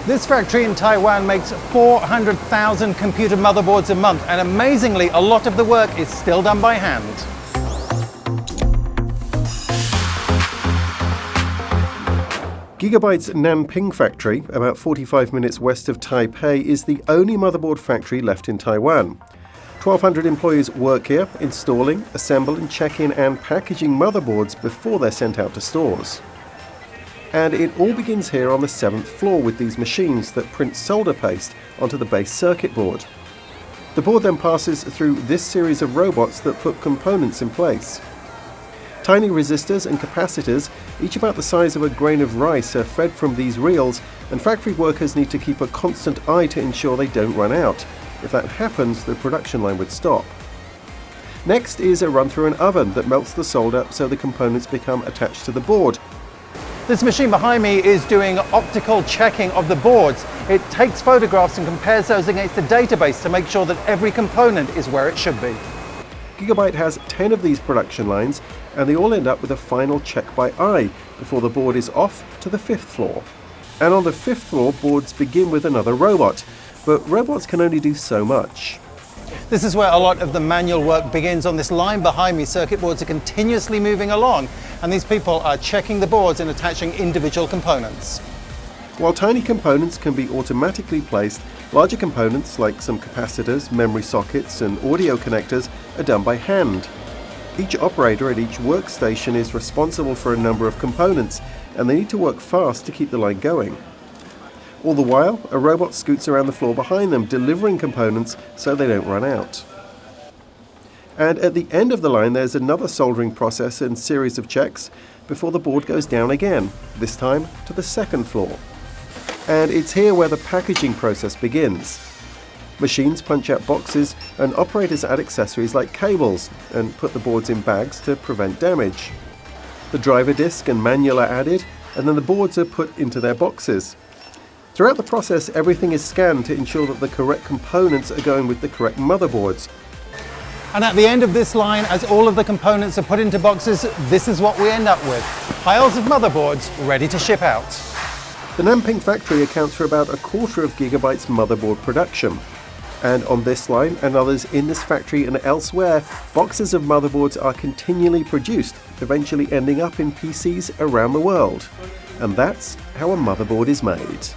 This factory in Taiwan makes 400,000 computer motherboards a month, and amazingly, a lot of the work is still done by hand. Gigabyte's Nanping factory, about 45 minutes west of Taipei, is the only motherboard factory left in Taiwan. 1,200 employees work here, installing, assembling, checking and packaging motherboards before they're sent out to stores. And it all begins here on the 7th floor with these machines that print solder paste onto the base circuit board. The board then passes through this series of robots that put components in place. Tiny resistors and capacitors, each about the size of a grain of rice, are fed from these reels, and factory workers need to keep a constant eye to ensure they don't run out. If that happens, the production line would stop. Next is a run through an oven that melts the solder so the components become attached to the board. This machine behind me is doing optical checking of the boards. It takes photographs and compares those against a database to make sure that every component is where it should be. Gigabyte has 10 of these production lines, and they all end up with a final check by eye before the board is off to the 5th floor. And on the 5th floor, boards begin with another robot, but robots can only do so much. This is where a lot of the manual work begins. On this line behind me, circuit boards are continuously moving along, and these people are checking the boards and attaching individual components. While tiny components can be automatically placed, larger components like some capacitors, memory sockets and audio connectors are done by hand. Each operator at each workstation is responsible for a number of components, and they need to work fast to keep the line going. All the while, a robot scoots around the floor behind them, delivering components so they don't run out. And at the end of the line, there's another soldering process and series of checks before the board goes down again, this time to the 2nd floor. And it's here where the packaging process begins. Machines punch out boxes and operators add accessories like cables and put the boards in bags to prevent damage. The driver disc and manual are added, and then the boards are put into their boxes. Throughout the process, everything is scanned to ensure that the correct components are going with the correct motherboards. And at the end of this line, as all of the components are put into boxes, this is what we end up with: piles of motherboards ready to ship out. The Nanping factory accounts for about a quarter of Gigabyte's motherboard production. And on this line and others in this factory and elsewhere, boxes of motherboards are continually produced, eventually ending up in PCs around the world. And that's how a motherboard is made.